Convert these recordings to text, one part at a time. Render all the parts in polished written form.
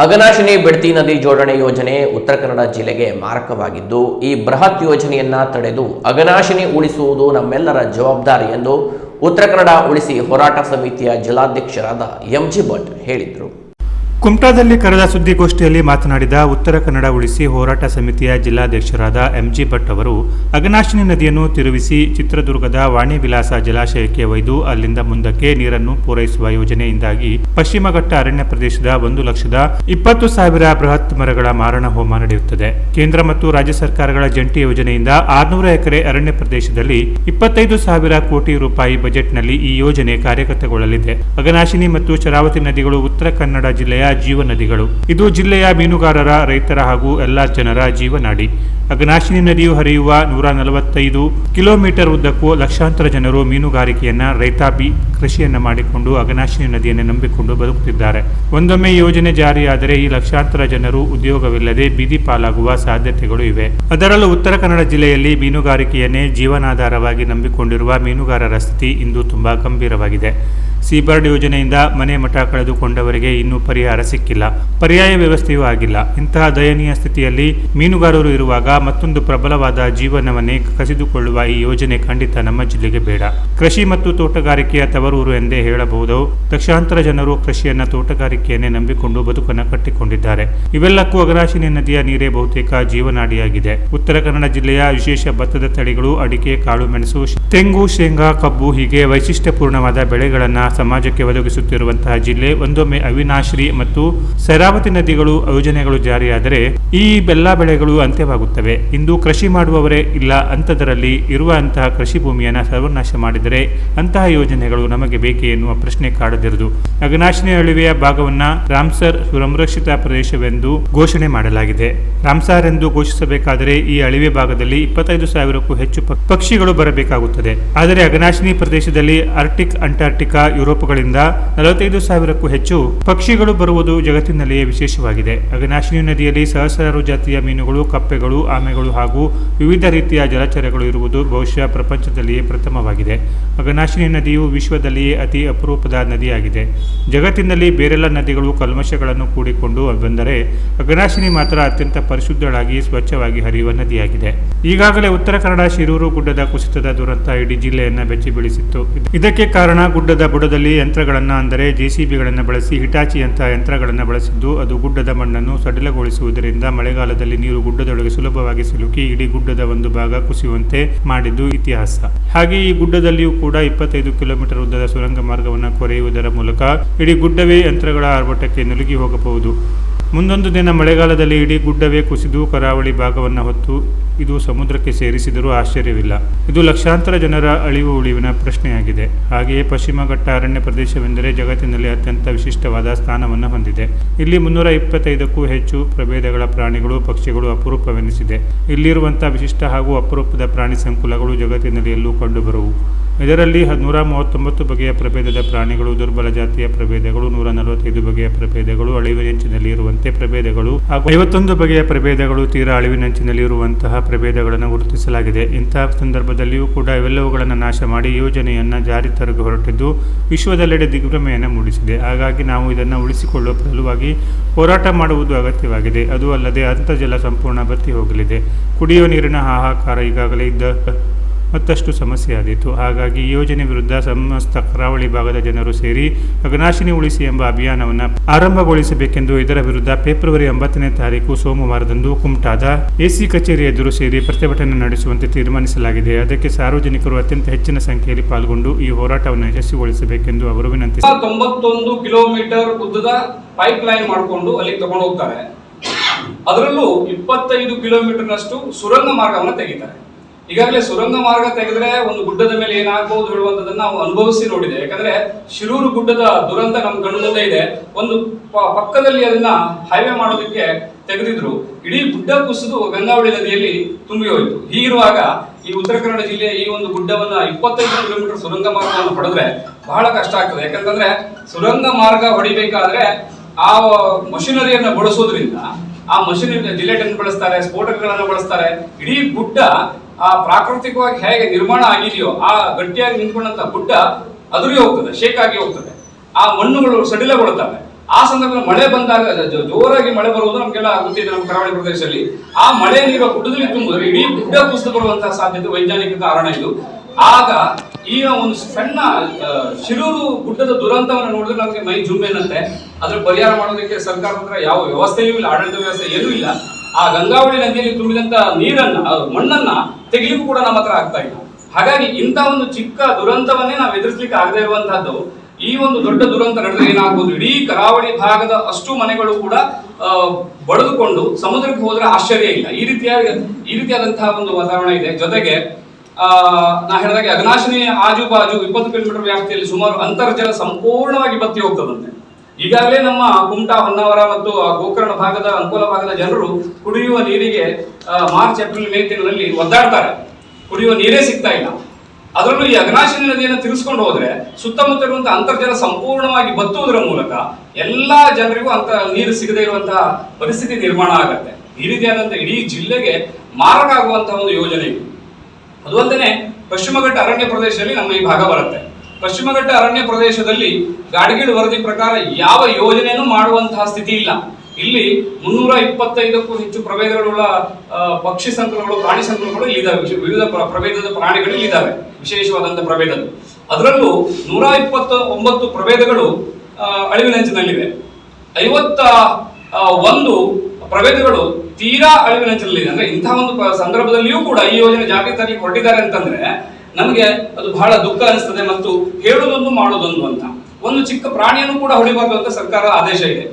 ಅಘನಾಶಿನಿ ಬೆಡ್ತಿ ನದಿ ಜೋಡಣೆ ಯೋಜನೆ ಉತ್ತರ ಕನ್ನಡ ಜಿಲ್ಲೆಗೆ ಮಾರಕವಾಗಿದ್ದು, ಈ ಬೃಹತ್ ಯೋಜನೆಯನ್ನ ತಡೆದು ಅಘನಾಶಿನಿ ಉಳಿಸುವುದು ನಮ್ಮೆಲ್ಲರ ಜವಾಬ್ದಾರಿ ಎಂದು ಉತ್ತರ ಕನ್ನಡ ಉಳಿಸಿ ಹೋರಾಟ ಸಮಿತಿಯ ಜಿಲ್ಲಾಧ್ಯಕ್ಷರಾದ ಎಂಜಿ ಭಟ್ ಹೇಳಿದರು. ಕುಮಟಾದಲ್ಲಿ ಕರೆದ ಸುದ್ದಿಗೋಷ್ಠಿಯಲ್ಲಿ ಮಾತನಾಡಿದ ಉತ್ತರ ಕನ್ನಡ ಉಳಿಸಿ ಹೋರಾಟ ಸಮಿತಿಯ ಜಿಲ್ಲಾಧ್ಯಕ್ಷರಾದ ಎಂಜಿ ಭಟ್ ಅವರು, ಅಘನಾಶಿನಿ ನದಿಯನ್ನು ತಿರುಗಿಸಿ ಚಿತ್ರದುರ್ಗದ ವಾಣಿ ವಿಲಾಸ ಜಲಾಶಯಕ್ಕೆ ಒಯ್ದು ಅಲ್ಲಿಂದ ಮುಂದಕ್ಕೆ ನೀರನ್ನು ಪೂರೈಸುವ ಯೋಜನೆಯಿಂದಾಗಿ ಪಶ್ಚಿಮ ಘಟ್ಟ ಅರಣ್ಯ ಪ್ರದೇಶದ 1,20,000 ಬೃಹತ್ ಮರಗಳ ಮಾರಣ ಹೋಮ ನಡೆಯುತ್ತದೆ. ಕೇಂದ್ರ ಮತ್ತು ರಾಜ್ಯ ಸರ್ಕಾರಗಳ ಜಂಟಿ ಯೋಜನೆಯಿಂದ 600 ಎಕರೆ ಅರಣ್ಯ ಪ್ರದೇಶದಲ್ಲಿ 25,000 ಕೋಟಿ ರೂಪಾಯಿ ಬಜೆಟ್ನಲ್ಲಿ ಈ ಯೋಜನೆ ಕಾರ್ಯಗತಗೊಳ್ಳಲಿದೆ. ಅಘನಾಶಿನಿ ಮತ್ತು ಶರಾವತಿ ನದಿಗಳು ಉತ್ತರ ಕನ್ನಡ ಜಿಲ್ಲೆಯ ಜೀವ ನದಿಗಳು. ಇದು ಜಿಲ್ಲೆಯ ಮೀನುಗಾರರ, ರೈತರ ಹಾಗೂ ಎಲ್ಲಾ ಜನರ ಜೀವನಾಡಿ. ಅಘನಾಶಿನಿ ನದಿಯು ಹರಿಯುವ 145 ಕಿಲೋಮೀಟರ್ ಉದ್ದಕ್ಕೂ ಲಕ್ಷಾಂತರ ಜನರು ಮೀನುಗಾರಿಕೆಯನ್ನ, ರೈತಾಪಿ ಕೃಷಿಯನ್ನ ಮಾಡಿಕೊಂಡು ಅಘನಾಶಿನಿ ನದಿಯನ್ನು ನಂಬಿಕೊಂಡು ಬದುಕುತ್ತಿದ್ದಾರೆ. ಒಂದೊಮ್ಮೆ ಈ ಯೋಜನೆ ಜಾರಿಯಾದರೆ ಈ ಲಕ್ಷಾಂತರ ಜನರು ಉದ್ಯೋಗವಿಲ್ಲದೆ ಬೀದಿ ಪಾಲಾಗುವ ಸಾಧ್ಯತೆಗಳು ಇವೆ. ಅದರಲ್ಲೂ ಉತ್ತರ ಕನ್ನಡ ಜಿಲ್ಲೆಯಲ್ಲಿ ಮೀನುಗಾರಿಕೆಯನ್ನೇ ಜೀವನಾಧಾರವಾಗಿ ನಂಬಿಕೊಂಡಿರುವ ಮೀನುಗಾರರ ಸ್ಥಿತಿ ಇಂದು ತುಂಬಾ ಗಂಭೀರವಾಗಿದೆ. ಸೀಬರ್ಡ್ ಯೋಜನೆಯಿಂದ ಮನೆ ಮಠ ಕಳೆದುಕೊಂಡವರಿಗೆ ಇನ್ನೂ ಪರಿಹಾರ ಸಿಕ್ಕಿಲ್ಲ, ಪರ್ಯಾಯ ವ್ಯವಸ್ಥೆಯೂ ಆಗಿಲ್ಲ. ಇಂತಹ ದಯನೀಯ ಸ್ಥಿತಿಯಲ್ಲಿ ಮೀನುಗಾರರು ಇರುವಾಗ ಮತ್ತೊಂದು ಪ್ರಬಲವಾದ ಜೀವನವನ್ನೇ ಕಸಿದುಕೊಳ್ಳುವ ಈ ಯೋಜನೆ ಖಂಡಿತ ನಮ್ಮ ಜಿಲ್ಲೆಗೆ ಬೇಡ. ಕೃಷಿ ಮತ್ತು ತೋಟಗಾರಿಕೆಯ ತವರೂರು ಎಂದೇ ಹೇಳಬಹುದು. ಲಕ್ಷಾಂತರ ಜನರು ಕೃಷಿಯನ್ನ, ತೋಟಗಾರಿಕೆಯನ್ನೇ ನಂಬಿಕೊಂಡು ಬದುಕನ್ನು ಕಟ್ಟಿಕೊಂಡಿದ್ದಾರೆ. ಇವೆಲ್ಲಕ್ಕೂ ಅಘನಾಶಿನಿ ನದಿಯ ನೀರೇ ಬಹುತೇಕ ಜೀವನಾಡಿಯಾಗಿದೆ. ಉತ್ತರ ಕನ್ನಡ ಜಿಲ್ಲೆಯ ವಿಶೇಷ ಭತ್ತದ ತಳಿಗಳು, ಅಡಿಕೆ, ಕಾಳು ಮೆಣಸು, ತೆಂಗು, ಶೇಂಗಾ, ಕಬ್ಬು ಹೀಗೆ ವೈಶಿಷ್ಟ್ಯಪೂರ್ಣವಾದ ಬೆಳೆಗಳನ್ನ ಸಮಾಜಕ್ಕೆ ಒದಗಿಸುತ್ತಿರುವಂತಹ ಜಿಲ್ಲೆ. ಒಂದೊಮ್ಮೆ ಅವಿನಾಶ್ರೀ ಮತ್ತು ಶರಾವತಿ ನದಿಗಳು ಯೋಜನೆಗಳು ಜಾರಿಯಾದರೆ ಈ ಎಲ್ಲ ಬೆಳೆಗಳು ಅಂತ್ಯವಾಗುತ್ತವೆ. ಇಂದು ಕೃಷಿ ಮಾಡುವವರೇ ಇಲ್ಲ ಅಂತದರಲ್ಲಿ ಇರುವಂತಹ ಕೃಷಿ ಭೂಮಿಯನ್ನು ಸರ್ವನಾಶ ಮಾಡಿದರೆ ಅಂತಹ ಯೋಜನೆಗಳು ನಮಗೆ ಬೇಕೇ ಎನ್ನುವ ಪ್ರಶ್ನೆ ಕಾಡದಿರದು. ಅಘನಾಶಿನಿ ಅಳಿವೆಯ ಭಾಗವನ್ನ ರಾಮ್ಸರ್ ಸಂರಕ್ಷಿತ ಪ್ರದೇಶವೆಂದು ಘೋಷಣೆ ಮಾಡಲಾಗಿದೆ. ರಾಮ್ಸಾರ್ ಎಂದು ಘೋಷಿಸಬೇಕಾದರೆ ಈ ಅಳಿವೆ ಭಾಗದಲ್ಲಿ 25,000ಕ್ಕೂ ಹೆಚ್ಚು ಪಕ್ಷಿಗಳು ಬರಬೇಕಾಗುತ್ತದೆ. ಆದರೆ ಅಘನಾಶಿನಿ ಪ್ರದೇಶದಲ್ಲಿ ಆರ್ಟಿಕ್, ಅಂಟಾರ್ಟಿಕಾ, ಯುರೋಪ್ಗಳಿಂದ 45,000ಕ್ಕೂ ಹೆಚ್ಚು ಪಕ್ಷಿಗಳು ಬರುವುದು ಜಗತ್ತಿನಲ್ಲಿಯೇ ವಿಶೇಷವಾಗಿದೆ. ಅಘನಾಶಿನಿ ನದಿಯಲ್ಲಿ ಸಹಸ್ರಾರು ಜಾತಿಯ ಮೀನುಗಳು, ಕಪ್ಪೆಗಳು, ಆಮೆಗಳು ಹಾಗೂ ವಿವಿಧ ರೀತಿಯ ಜಲಚರಗಳು ಇರುವುದು ಬಹುಶಃ ಪ್ರಪಂಚದಲ್ಲಿಯೇ ಪ್ರಥಮವಾಗಿದೆ. ಅಘನಾಶಿನಿ ನದಿಯು ವಿಶ್ವದಲ್ಲಿಯೇ ಅತಿ ಅಪರೂಪದ ನದಿಯಾಗಿದೆ. ಜಗತ್ತಿನಲ್ಲಿ ಬೇರೆಲ್ಲ ನದಿಗಳು ಕಲ್ಮಶಗಳನ್ನು ಕೂಡಿಕೊಂಡು ಬಂದರೆ ಅಘನಾಶಿನಿ ಮಾತ್ರ ಅತ್ಯಂತ ಪರಿಶುದ್ಧಳಾಗಿ ಸ್ವಚ್ಛವಾಗಿ ಹರಿಯುವ ನದಿಯಾಗಿದೆ. ಈಗಾಗಲೇ ಉತ್ತರ ಕನ್ನಡ ಶಿರೂರು ಗುಡ್ಡದ ಕುಸಿತದ ದುರಂತ ಇಡೀ ಜಿಲ್ಲೆಯನ್ನ ಬೆಚ್ಚಿ ಬೀಳಿಸಿತ್ತು. ಇದಕ್ಕೆ ಕಾರಣ ಗುಡ್ಡದ ಬುಡದಲ್ಲಿ ಯಂತ್ರಗಳನ್ನು, ಅಂದರೆ ಜೆಸಿಬಿಗಳನ್ನು ಬಳಸಿ ಹಿಟಾಚಿಯಂತಹ ಯಂತ್ರಗಳನ್ನು ಬಳಸಿದ್ದು ಅದು ಗುಡ್ಡದ ಮಣ್ಣನ್ನು ಸಡಿಲಗೊಳಿಸುವುದರಿಂದ ಮಳೆಗಾಲದಲ್ಲಿ ನೀರು ಗುಡ್ಡದೊಳಗೆ ಸುಲಭವಾಗಿ ಸಿಲುಕಿ ಇಡೀ ಗುಡ್ಡದ ಒಂದು ಭಾಗ ಕುಸಿಯುವಂತೆ ಮಾಡಿದ್ದು ಇತಿಹಾಸ. ಹಾಗೆ ಈ ಗುಡ್ಡದಲ್ಲಿಯೂ ಕೂಡ 25 ಕಿಲೋಮೀಟರ್ ಉದ್ದದ ಸುರಂಗ ಮಾರ್ಗವನ್ನು ಕೊರೆಯುವುದರ ಮೂಲಕ ಇಡೀ ಗುಡ್ಡವೇ ಯಂತ್ರಗಳ ಆರ್ಭಟಕ್ಕೆ ನುಲುಗಿ ಹೋಗಬಹುದು. ಮುಂದೊಂದು ದಿನ ಮಳೆಗಾಲದಲ್ಲಿ ಇಡೀ ಗುಡ್ಡವೇ ಕುಸಿದು ಕರಾವಳಿ ಭಾಗವನ್ನು ಹೊತ್ತು ಇದು ಸಮುದ್ರಕ್ಕೆ ಸೇರಿಸಿದರೂ ಆಶ್ಚರ್ಯವಿಲ್ಲ. ಇದು ಲಕ್ಷಾಂತರ ಜನರ ಅಳಿವು ಉಳಿವಿನ ಪ್ರಶ್ನೆಯಾಗಿದೆ. ಹಾಗೆಯೇ ಪಶ್ಚಿಮ ಘಟ್ಟ ಅರಣ್ಯ ಪ್ರದೇಶವೆಂದರೆ ಜಗತ್ತಿನಲ್ಲಿ ಅತ್ಯಂತ ವಿಶಿಷ್ಟವಾದ ಸ್ಥಾನವನ್ನು ಹೊಂದಿದೆ. ಇಲ್ಲಿ 325ಕ್ಕೂ ಹೆಚ್ಚು ಪ್ರಭೇದಗಳ ಪ್ರಾಣಿಗಳು, ಪಕ್ಷಿಗಳು ಅಪರೂಪವೆನಿಸಿದೆ. ಇಲ್ಲಿರುವಂತಹ ವಿಶಿಷ್ಟ ಹಾಗೂ ಅಪರೂಪದ ಪ್ರಾಣಿ ಸಂಕುಲಗಳು ಜಗತ್ತಿನಲ್ಲಿ ಎಲ್ಲೂ ಕಂಡುಬರುವು. ಇದರಲ್ಲಿ 139 ಬಗೆಯ ಪ್ರಭೇದದ ಪ್ರಾಣಿಗಳು, ದುರ್ಬಲ ಜಾತಿಯ ಪ್ರಭೇದಗಳು, 145 ಬಗೆಯ ಪ್ರಭೇದಗಳು, ಅಳಿವಿನಂಚಿನಲ್ಲಿ ಇರುವಂತೆ ಪ್ರಭೇದಗಳು ಹಾಗೂ 51 ಬಗೆಯ ಪ್ರಭೇದಗಳು ತೀರಾ ಅಳಿವಿನಂಚಿನಲ್ಲಿ ಇರುವಂತಹ ಪ್ರಭೇದಗಳನ್ನು ಗುರುತಿಸಲಾಗಿದೆ. ಇಂತಹ ಸಂದರ್ಭದಲ್ಲಿಯೂ ಕೂಡ ಇವೆಲ್ಲವುಗಳನ್ನು ನಾಶ ಮಾಡಿ ಯೋಜನೆಯನ್ನು ಜಾರಿ ತರಲು ಹೊರಟಿದ್ದು ವಿಶ್ವದೆಲ್ಲೆಡೆ ದಿಗ್ಭ್ರಮೆಯನ್ನು ಮೂಡಿಸಿದೆ. ಹಾಗಾಗಿ ನಾವು ಇದನ್ನು ಉಳಿಸಿಕೊಳ್ಳುವ ಸಲುವಾಗಿ ಹೋರಾಟ ಮಾಡುವುದು ಅಗತ್ಯವಾಗಿದೆ. ಅದು ಅಲ್ಲದೆ ಅಂತರ್ಜಲ ಸಂಪೂರ್ಣ ಬತ್ತಿ ಹೋಗಲಿದೆ. ಕುಡಿಯುವ ನೀರಿನ ಹಾಹಾಕಾರ ಈಗಾಗಲೇ ಇದ್ದ ಮತ್ತಷ್ಟು ಸಮಸ್ಯೆಯಾದೀತು. ಹಾಗಾಗಿ ಈ ಯೋಜನೆ ವಿರುದ್ಧ ಸಮಸ್ತ ಕರಾವಳಿ ಭಾಗದ ಜನರು ಸೇರಿ ಅಘನಾಶಿನಿ ಉಳಿಸಿ ಎಂಬ ಅಭಿಯಾನವನ್ನು ಆರಂಭಗೊಳಿಸಬೇಕೆಂದು ಇದರ ವಿರುದ್ಧ ಫೆಬ್ರವರಿ 9ನೇ ತಾರೀಕು ಸೋಮವಾರದಂದು ಕುಮಟಾದ ಎಸಿ ಕಚೇರಿ ಎದುರು ಸೇರಿ ಪ್ರತಿಭಟನೆ ನಡೆಸುವಂತೆ ತೀರ್ಮಾನಿಸಲಾಗಿದೆ. ಅದಕ್ಕೆ ಸಾರ್ವಜನಿಕರು ಅತ್ಯಂತ ಹೆಚ್ಚಿನ ಸಂಖ್ಯೆಯಲ್ಲಿ ಪಾಲ್ಗೊಂಡು ಈ ಹೋರಾಟವನ್ನು ಯಶಸ್ವಿಗೊಳಿಸಬೇಕೆಂದು ಅವರು ವಿನಂತಿಸಿದರು. 91 ಕಿಲೋಮೀಟರ್ ಉದ್ದದ ಪೈಪ್ ಲೈನ್ ಮಾಡಿಕೊಂಡು ಅಲ್ಲಿ ತಗೊಂಡು ಹೋಗ್ತಾರೆ. ಅದರಲ್ಲೂ 25 ಕಿಲೋಮೀಟರ್ನಷ್ಟು ಸುರಂಗ ಮಾರ್ಗವನ್ನು ತೆಗಿತಾರೆ. ಈಗಾಗಲೇ ಸುರಂಗ ಮಾರ್ಗ ತೆಗೆದ್ರೆ ಒಂದು ಗುಡ್ಡದ ಮೇಲೆ ಏನಾಗಬಹುದು ಹೇಳುವಂತದನ್ನ ನಾವು ಅನುಭವಿಸಿ ನೋಡಿದೆ. ಯಾಕಂದ್ರೆ ಶಿರೂರು ಗುಡ್ಡದ ದುರಂತ ನಮ್ಮ ಕಣ್ಣು ಮುಂದೆ ಇದೆ. ಒಂದು ಪಕ್ಕದಲ್ಲಿ ಅದನ್ನ ಹೈವೇ ಮಾಡೋದಕ್ಕೆ ತೆಗೆದಿದ್ರು, ಇಡೀ ಗುಡ್ಡ ಕುಸಿದು ಗಂಗಾವಳಿ ನದಿಯಲ್ಲಿ ತುಂಬಿ ಹೋಯಿತು. ಹೀಗಿರುವಾಗ ಈ ಉತ್ತರ ಕನ್ನಡ ಜಿಲ್ಲೆಯ ಈ ಒಂದು ಗುಡ್ಡವನ್ನ 25 ಕಿಲೋಮೀಟರ್ ಸುರಂಗ ಮಾರ್ಗವನ್ನು ಹೊಡೆದ್ರೆ ಬಹಳ ಕಷ್ಟ ಆಗ್ತದೆ. ಯಾಕಂತಂದ್ರೆ ಸುರಂಗ ಮಾರ್ಗ ಹೊಡಿಬೇಕಾದ್ರೆ ಆ ಮಷಿನರಿಯನ್ನ ಬಳಸೋದ್ರಿಂದ ಆ ಮಷಿನರಿ ಜಿಲೆಟ್ ಅನ್ನು ಬಳಸ್ತಾರೆ, ಸ್ಫೋಟಕಗಳನ್ನು ಬಳಸ್ತಾರೆ. ಇಡೀ ಗುಡ್ಡ ಆ ಪ್ರಾಕೃತಿಕವಾಗಿ ಹೇಗೆ ನಿರ್ಮಾಣ ಆಗಿದೆಯೋ ಆ ಗಟ್ಟಿಯಾಗಿ ನಿಂತ್ಕೊಂಡಂತ ಗುಡ್ಡ ಅದುರಿ ಹೋಗ್ತದೆ, ಶೇಕ್ ಆಗಿ ಹೋಗ್ತದೆ. ಆ ಮಣ್ಣುಗಳು ಸಡಿಲಗೊಳ್ಳುತ್ತವೆ. ಆ ಸಂದರ್ಭದಲ್ಲಿ ಮಳೆ ಬಂದಾಗ ಜೋರಾಗಿ ಮಳೆ ಬರುವುದು ನಮಗೆಲ್ಲ ಗೊತ್ತಿದೆ. ನಮ್ಮ ಕರಾವಳಿ ಪ್ರದೇಶದಲ್ಲಿ ಆ ಮಳೆ ನೀರು ಗುಡ್ಡದಲ್ಲಿ ತುಂಬಿದ್ರೆ ಇಡೀ ಗುಡ್ಡ ಕುಸಿದು ಬರುವಂತಹ ಸಾಧ್ಯತೆ ವೈಜ್ಞಾನಿಕ ಕಾರಣ ಇದು. ಆಗ ಈಗ ಒಂದು ಸಣ್ಣ ಶಿರೂರು ಗುಡ್ಡದ ದುರಂತವನ್ನು ನೋಡಿದ್ರೆ ನಮಗೆ ಮೈ ಜುಮ್ಮೆನ್ನಂತೆ. ಅದ್ರ ಪರಿಹಾರ ಮಾಡೋದಕ್ಕೆ ಸರ್ಕಾರದ ಹತ್ರ ಯಾವ ವ್ಯವಸ್ಥೆಯೂ ಇಲ್ಲ, ಆಡಳಿತ ವ್ಯವಸ್ಥೆ ಏನೂ ಇಲ್ಲ. ಆ ಗಂಗಾವಳಿ ನದಿಯಲ್ಲಿ ತುಂಬಿದಂತ ನೀರನ್ನ ಮಣ್ಣನ್ನ ತೆಗಿಲಿಕ್ಕೂ ಕೂಡ ನಮ್ಮ ಹತ್ರ ಆಗ್ತಾ ಇಲ್ಲ. ಹಾಗಾಗಿ ಇಂಥ ಒಂದು ಚಿಕ್ಕ ದುರಂತವನ್ನೇ ನಾವು ಎದುರಿಸಲಿಕ್ಕೆ ಆಗದೆ ಇರುವಂತಹದ್ದು. ಈ ಒಂದು ದೊಡ್ಡ ದುರಂತ ನಡೆದ್ರೆ ಏನಾಗ್ಬೋದು, ಇಡೀ ಕರಾವಳಿ ಭಾಗದ ಅಷ್ಟು ಮನೆಗಳು ಕೂಡ ಬಡಿದುಕೊಂಡು ಸಮುದ್ರಕ್ಕೆ ಹೋದ್ರೆ ಆಶ್ಚರ್ಯ ಇಲ್ಲ. ಈ ರೀತಿಯಾದಂತಹ ಒಂದು ವಾತಾವರಣ ಇದೆ. ಜೊತೆಗೆ ನಾ ಹೇಳಿದಾಗೆ ಅಘನಾಶಿನಿ ಆಜುಬಾಜು 20 ಕಿಲೋಮೀಟರ್ ವ್ಯಾಪ್ತಿಯಲ್ಲಿ ಸುಮಾರು ಅಂತರ್ಜಲ ಸಂಪೂರ್ಣವಾಗಿ ಬತ್ತಿ ಹೋಗ್ತದಂತೆ. ಈಗಾಗಲೇ ನಮ್ಮ ಕುಮಟಾ, ಹೊನ್ನಾವರ ಮತ್ತು ಗೋಕರ್ಣ ಭಾಗದ ಅಂಕೋಲ ಭಾಗದ ಜನರು ಕುಡಿಯುವ ನೀರಿಗೆ ಮಾರ್ಚ್, ಏಪ್ರಿಲ್, ಮೇ ತಿಂಗಳಲ್ಲಿ ಒದ್ದಾಡ್ತಾರೆ. ಕುಡಿಯುವ ನೀರೇ ಸಿಗ್ತಾ ಇಲ್ಲ. ಅದರಲ್ಲೂ ಈ ಅಘನಾಶಿನಿ ನದಿಯನ್ನು ತಿರ್ಸ್ಕೊಂಡು ಹೋದ್ರೆ ಸುತ್ತಮುತ್ತ ಇರುವಂತಹ ಅಂತರ್ಜಲ ಸಂಪೂರ್ಣವಾಗಿ ಬತ್ತುವುದರ ಮೂಲಕ ಎಲ್ಲಾ ಜನರಿಗೂ ಅಂತ ನೀರು ಸಿಗದೇ ಇರುವಂತಹ ಪರಿಸ್ಥಿತಿ ನಿರ್ಮಾಣ ಆಗತ್ತೆ. ಈ ರೀತಿಯಾದಂತಹ ಇಡೀ ಜಿಲ್ಲೆಗೆ ಮಾರಕ ಆಗುವಂತಹ ಒಂದು ಯೋಜನೆ ಇದು. ಅದು ಅಲ್ಲದೆ ಪಶ್ಚಿಮ ಘಟ್ಟ ಅರಣ್ಯ ಪ್ರದೇಶದಲ್ಲಿ ನಮ್ಮ ಈ ಭಾಗ ಬರುತ್ತೆ. ಪಶ್ಚಿಮ ಘಟ್ಟ ಅರಣ್ಯ ಪ್ರದೇಶದಲ್ಲಿ ಗಾಡಗೀಳು ವರದಿ ಪ್ರಕಾರ ಯಾವ ಯೋಜನೆಯನ್ನು ಮಾಡುವಂತಹ ಸ್ಥಿತಿ ಇಲ್ಲ. ಇಲ್ಲಿ 325ಕ್ಕೂ ಹೆಚ್ಚು ಪ್ರಭೇದಗಳುಳ್ಳ ಪಕ್ಷಿ ಸಂಕುಲಗಳು, ಪ್ರಾಣಿ ಸಂಕುಲಗಳು ಇಲ್ಲಿದ್ದಾವೆ. ವಿವಿಧ ಪ್ರಭೇದದ ಪ್ರಾಣಿಗಳು ಇಲ್ಲಿದ್ದಾವೆ, ವಿಶೇಷವಾದಂತಹ ಪ್ರಭೇದಗಳು. ಅದರಲ್ಲೂ 129 ಪ್ರಭೇದಗಳು ಅಳಿವಿನಂಚಿನಲ್ಲಿವೆ. 51 ಪ್ರಭೇದಗಳು ತೀರಾ ಅಳಿವಿನಂಚಿನಲ್ಲಿದೆ. ಅಂದ್ರೆ ಇಂತಹ ಒಂದು ಸಂದರ್ಭದಲ್ಲಿಯೂ ಕೂಡ ಈ ಯೋಜನೆ ಜಾರಿಗೆ ತರಲಿಕ್ಕೆ ಹೊರಟಿದ್ದಾರೆ ಅಂತಂದ್ರೆ ನಮಗೆ ಅದು ಬಹಳ ದುಃಖ ಅನಿಸ್ತದೆ. ಮತ್ತು ಹೇಳುವುದೊಂದು ಮಾಡೋದೊಂದು ಅಂತ. ಒಂದು ಚಿಕ್ಕ ಪ್ರಾಣಿಯನ್ನು ಕೂಡ ಹೊಡಿಬಾರ್ದು ಅಂತ ಸರ್ಕಾರ ಆದೇಶ ಇದೆ.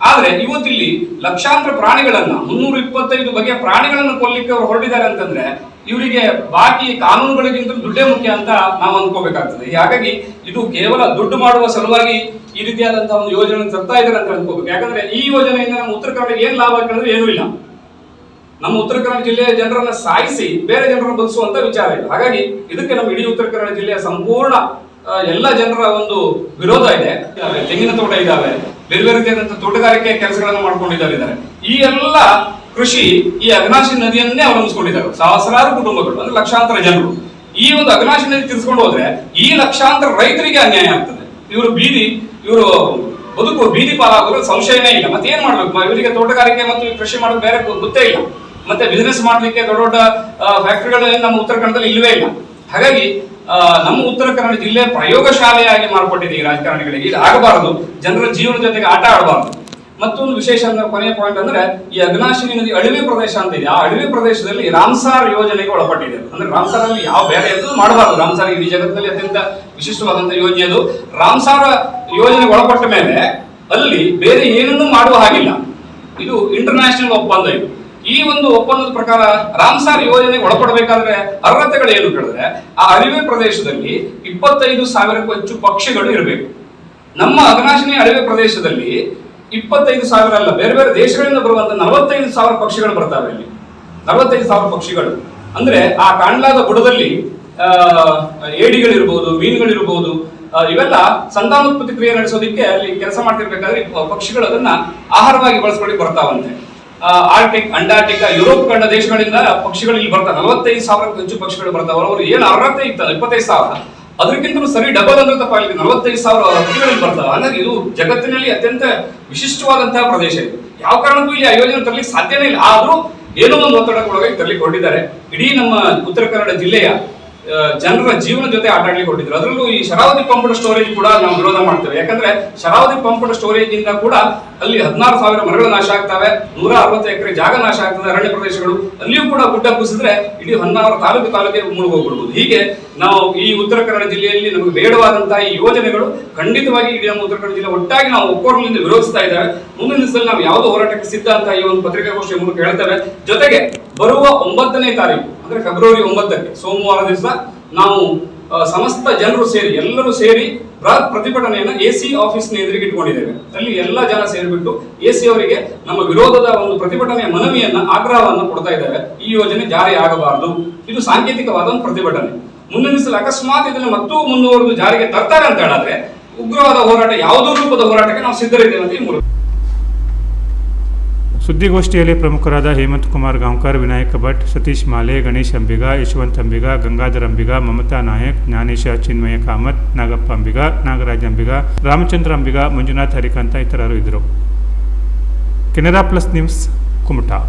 ಆದ್ರೆ ಇವತ್ತಿಲ್ಲಿ ಲಕ್ಷಾಂತರ ಪ್ರಾಣಿಗಳನ್ನ 325 ಬಗೆಯ ಪ್ರಾಣಿಗಳನ್ನ ಕೊಲ್ಲಿಕ್ಕೆ ಅವರು ಹೊರಟಿದ್ದಾರೆ ಅಂತಂದ್ರೆ ಇವರಿಗೆ ಬಾಕಿ ಕಾನೂನುಗಳಿಗಿಂತ ದುಡ್ಡೇ ಮುಖ್ಯ ಅಂತ ನಾವು ಅಂದ್ಕೋಬೇಕಾಗ್ತದೆ. ಹಾಗಾಗಿ ಇದು ಕೇವಲ ದುಡ್ಡು ಮಾಡುವ ಸಲುವಾಗಿ ಈ ರೀತಿಯಾದಂತಹ ಒಂದು ಯೋಜನೆ ತರ್ತಾ ಇದ್ದಾರೆ ಅಂತ ಅನ್ಕೋಬೇಕು. ಯಾಕಂದ್ರೆ ಈ ಯೋಜನೆಯಿಂದ ನಮ್ಮ ಉತ್ತರ ಕನ್ನಡಕ್ಕೆ ಏನ್ ಲಾಭ ಆಗ್ತದೆ ಏನೂ ಇಲ್ಲ. ನಮ್ಮ ಉತ್ತರ ಕನ್ನಡ ಜಿಲ್ಲೆಯ ಜನರನ್ನ ಸಾಯಿಸಿ ಬೇರೆ ಜನರನ್ನು ಬದುಕುವಂತ ವಿಚಾರ ಇಲ್ಲ. ಹಾಗಾಗಿ ಇದಕ್ಕೆ ನಮ್ಮ ಇಡೀ ಉತ್ತರ ಕನ್ನಡ ಜಿಲ್ಲೆಯ ಸಂಪೂರ್ಣ ಎಲ್ಲ ಜನರ ಒಂದು ವಿರೋಧ ಇದೆ. ತೆಂಗಿನ ತೋಟ ಇದ್ದಾವೆ, ಬೇರೆ ಬೇರೆ ರೀತಿಯಾದಂತಹ ತೋಟಗಾರಿಕೆ ಕೆಲಸಗಳನ್ನು ಮಾಡ್ಕೊಂಡಿದ್ದಾರೆ. ಈ ಎಲ್ಲ ಕೃಷಿ ಈ ಅಘನಾಶಿನಿ ನದಿಯನ್ನೇ ಅವಲಂಬಿಸಿಕೊಂಡಿದ್ದಾರೆ ಸಹಸ್ರಾರು ಕುಟುಂಬಗಳು, ಅಂದ್ರೆ ಲಕ್ಷಾಂತರ ಜನರು. ಈ ಒಂದು ಅಘನಾಶಿನಿ ನದಿ ತಿರ್ಸ್ಕೊಂಡು ಹೋದ್ರೆ ಈ ಲಕ್ಷಾಂತರ ರೈತರಿಗೆ ಅನ್ಯಾಯ ಆಗ್ತದೆ. ಇವರು ಬದುಕು ಬೀದಿ ಪಾಲಾಗೋದು ಸಂಶಯನೇ ಇಲ್ಲ. ಮತ್ತೆ ಏನ್ ಮಾಡ್ಬೇಕು? ಇವರಿಗೆ ತೋಟಗಾರಿಕೆ ಮತ್ತು ಕೃಷಿ ಮಾಡೋದು ಬೇರೆ ಗೊತ್ತೇ ಇಲ್ಲ. ಮತ್ತೆ ಬಿಸಿನೆಸ್ ಮಾಡ್ಲಿಕ್ಕೆ ದೊಡ್ಡ ದೊಡ್ಡ ಫ್ಯಾಕ್ಟರಿಗಳು ನಮ್ಮ ಉತ್ತರ ಕನ್ನಡದಲ್ಲಿ ಇಲ್ಲವೇ ಇಲ್ಲ. ಹಾಗಾಗಿ ನಮ್ಮ ಉತ್ತರ ಕನ್ನಡ ಜಿಲ್ಲೆ ಪ್ರಯೋಗಶಾಲೆಯಾಗಿ ಮಾರ್ಪಟ್ಟಿದೆ ಈ ರಾಜಕಾರಣಿಗಳಿಗೆ. ಇದು ಆಗಬಾರದು. ಜನರ ಜೀವನದ ಜೊತೆಗೆ ಆಟ ಆಡಬಾರದು. ಮತ್ತೊಂದು ವಿಶೇಷ ಕೊನೆಯ ಪಾಯಿಂಟ್ ಅಂದ್ರೆ ಈ ಅಘನಾಶಿನಿ ನದಿ ಅಳಿವೆ ಪ್ರದೇಶ ಅಂತ ಇದೆ. ಆ ಅಳಿವೆ ಪ್ರದೇಶದಲ್ಲಿ ರಾಮ್ಸಾರ್ ಯೋಜನೆಗೆ ಒಳಪಟ್ಟಿದೆ. ಅಂದ್ರೆ ರಾಮ್ಸಾರ್ ಅಲ್ಲಿ ಯಾವ ಬೇರೆ ಎಂತೂ ಮಾಡಬಾರದು. ರಾಮ್ಸಾರ್ ಈ ಜಗತ್ತಿನಲ್ಲಿ ಅತ್ಯಂತ ವಿಶಿಷ್ಟವಾದಂತಹ ಯೋಜನೆ ಅದು. ರಾಮ್ಸಾರ್ ಯೋಜನೆಗೆ ಒಳಪಟ್ಟ ಮೇಲೆ ಅಲ್ಲಿ ಬೇರೆ ಏನನ್ನೂ ಮಾಡುವ ಹಾಗಿಲ್ಲ. ಇದು ಇಂಟರ್ನ್ಯಾಷನಲ್ ಒಪ್ಪಂದ. ಇದು ಈ ಒಂದು ಒಪ್ಪಂದದ ಪ್ರಕಾರ ರಾಮ್ಸಾರ್ ಯೋಜನೆಗೆ ಒಳಪಡಬೇಕಾದ್ರೆ ಅರ್ಹತೆಗಳು ಏನು ಕೇಳಿದ್ರೆ ಆ ಅಳಿವೆ ಪ್ರದೇಶದಲ್ಲಿ 25,000ಕ್ಕೂ ಹೆಚ್ಚು ಪಕ್ಷಿಗಳು ಇರಬೇಕು. ನಮ್ಮ ಅಘನಾಶಿನಿ ಅಳಿವೆ ಪ್ರದೇಶದಲ್ಲಿ 25,000 ಅಲ್ಲ, ಬೇರೆ ಬೇರೆ ದೇಶಗಳಿಂದ ಬರುವಂತ 45,000 ಪಕ್ಷಿಗಳು ಬರ್ತವೆ. ಇಲ್ಲಿ 45,000 ಪಕ್ಷಿಗಳು ಅಂದ್ರೆ ಆ ಕಾಣ್ಲಾದ ಬುಡದಲ್ಲಿ ಏಡಿಗಳಿರ್ಬಹುದು, ಮೀನುಗಳಿರ್ಬಹುದು, ಇವೆಲ್ಲ ಸಂತಾನೋತ್ಪತ್ತಿ ಕ್ರಿಯೆ ನಡೆಸೋದಕ್ಕೆ ಅಲ್ಲಿ ಕೆಲಸ ಮಾಡ್ತಿರ್ಬೇಕಾದ್ರೆ ಪಕ್ಷಿಗಳು ಅದನ್ನ ಆಹಾರವಾಗಿ ಬಳಸ್ಕೊಳ್ಳಿ ಬರ್ತಾವಂತೆ. ಆರ್ಟಿಕ್, ಅಂಟಾರ್ಟಿಕಾ, ಯುರೋಪ್ ಕಂಡ ದೇಶಗಳಿಂದ ಪಕ್ಷಿಗಳು ಇಲ್ಲಿ ಬರ್ತಾವೆ. 45,000ಕ್ಕೂ ಹೆಚ್ಚು ಪಕ್ಷಿಗಳು ಬರ್ತಾವೆ. ಅವರು ಏನು ಅರ್ಹತೆ ಇತ್ತು 25,000, ಅದಕ್ಕಿಂತಲೂ ಸರಿ ಡಬಲ್ ಅಂದ್ರೆ ತಪ್ಪಾಗಲಿಕ್ಕೆ 45,000 ಪಕ್ಷಿಗಳು ಬರ್ತಾವೆ. ಹಾಗಾಗಿ ಇದು ಜಗತ್ತಿನಲ್ಲಿ ಅತ್ಯಂತ ವಿಶಿಷ್ಟವಾದಂತಹ ಪ್ರದೇಶ. ಇದು ಯಾವ ಕಾರಣಕ್ಕೂ ಇಲ್ಲಿ ಆ ಯೋಜನೆ ತರಲಿಕ್ಕೆ ಸಾಧ್ಯನೇ ಇಲ್ಲ. ಆದ್ರೂ ಏನೋ ಒಂದು ಒತ್ತಡಕ್ಕೊಳಗಾಗಿ ತರಲಿಕ್ಕೆ ಹೊರಟಿದ್ದಾರೆ. ಇಡೀ ನಮ್ಮ ಉತ್ತರ ಕನ್ನಡ ಜಿಲ್ಲೆಯ ಜನರ ಜೀವನ ಜೊತೆ ಆಟ ಆಡ್ಲಿಕ್ಕೆ ಹೊರಟಿದ್ರು. ಅದರಲ್ಲೂ ಈ ಶರಾವತಿ ಪಂಪ್ಡ್ ಸ್ಟೋರೇಜ್ ಕೂಡ ನಾವು ವಿರೋಧ ಮಾಡ್ತೇವೆ. ಯಾಕಂದ್ರೆ ಶರಾವತಿ ಪಂಪ್ಡ್ ಸ್ಟೋರೇಜ್ ಇಂದ ಕೂಡ ಅಲ್ಲಿ 16,000 ಮರಗಳು ನಾಶ ಆಗ್ತವೆ, 160 ಎಕರೆ ಜಾಗ ನಾಶ ಆಗ್ತದೆ, ಅರಣ್ಯ ಪ್ರದೇಶಗಳು. ಅಲ್ಲಿಯೂ ಕೂಡ ಗುಡ್ಡ ಕುಸಿದ್ರೆ ಇಡೀ ಹೊನ್ನಾವರ ತಾಲೂಕಿಗೆ ಮುಳುಗೋಗ್ಬಿಡ್ಬೋದು. ಹೀಗೆ ನಾವು ಈ ಉತ್ತರ ಕನ್ನಡ ಜಿಲ್ಲೆಯಲ್ಲಿ ನಮಗೆ ಬೇಡವಾದಂತಹ ಈ ಯೋಜನೆಗಳು ಖಂಡಿತವಾಗಿ ಇಡೀ ನಮ್ಮ ಉತ್ತರ ಕನ್ನಡ ಜಿಲ್ಲೆ ಒಟ್ಟಾಗಿ ನಾವು ಒಕ್ಕೊರಲಿಂದ ವಿರೋಧಿಸ್ತಾ ಇದ್ದೇವೆ. ಮುಂದಿನ ದಿವಸದಲ್ಲಿ ನಾವು ಯಾವುದೋ ಹೋರಾಟಕ್ಕೆ ಸಿದ್ಧ ಅಂತ ಈ ಒಂದು ಪತ್ರಿಕಾಗೋಷ್ಠಿಯ ಮೂಲಕ ಹೇಳ್ತೇವೆ. ಜೊತೆಗೆ ಬರುವ 9ನೇ ತಾರೀಕು ಅಂದ್ರೆ ಫೆಬ್ರವರಿ 9ಕ್ಕೆ ಸೋಮವಾರ ದಿವಸ ನಾವು ಸಮಸ್ತ ಜನರು ಸೇರಿ ಎಲ್ಲರೂ ಸೇರಿ ಬೃಹತ್ ಪ್ರತಿಭಟನೆಯನ್ನು AC ಆಫೀಸ್ನ ಎದುರಿಗೆ ಇಟ್ಕೊಂಡಿದ್ದೇವೆ. ಅಲ್ಲಿ ಎಲ್ಲ ಜನ ಸೇರಿಬಿಟ್ಟು AC ಅವರಿಗೆ ನಮ್ಮ ವಿರೋಧದ ಒಂದು ಪ್ರತಿಭಟನೆಯ ಮನವಿಯನ್ನ, ಆಗ್ರಹವನ್ನು ಕೊಡ್ತಾ ಇದ್ದೇವೆ. ಈ ಯೋಜನೆ ಜಾರಿ ಆಗಬಾರದು. ಇದು ಸಾಂಕೇತಿಕವಾದ ಒಂದು ಪ್ರತಿಭಟನೆ. ಮುಂದಿನ ದಿವಸ ಅಕಸ್ಮಾತ್ ಇದನ್ನು ಮತ್ತೂ ಮುಂದುವರೆದು ಜಾರಿಗೆ ತರ್ತಾರೆ ಅಂತ ಹೇಳಿದ್ರೆ ಉಗ್ರವಾದ ಹೋರಾಟ, ಯಾವುದೋ ರೂಪದ ಹೋರಾಟಕ್ಕೆ ನಾವು ಸಿದ್ಧರಿದ್ದೇವೆ ಅಂತ ಈ ಮೂಲಕ ಸುದ್ದಿಗೋಷ್ಠಿಯಲ್ಲಿ ಪ್ರಮುಖರಾದ ಹೇಮಂತ್ ಕುಮಾರ್ ಗಾಂವ್ಕರ್, ವಿನಾಯಕ ಭಟ್, ಸತೀಶ್ ಮಾಲೆ, ಗಣೇಶ್ ಅಂಬಿಗ, ಯಶವಂತ್ ಅಂಬಿಗ, ಗಂಗಾಧರ್ ಅಂಬಿಗ, ಮಮತಾ ನಾಯಕ್, ಜ್ಞಾನೇಶ ಚಿನ್ಮಯ ಕಾಮತ್, ನಾಗಪ್ಪ ಅಂಬಿಗ, ನಾಗರಾಜ್ ಅಂಬಿಗ, ರಾಮಚಂದ್ರ ಅಂಬಿಗ, ಮಂಜುನಾಥ್ ಹರಿಕಾಂತ ಇತರರು ಇದ್ದರು. Canara plus news Kumta.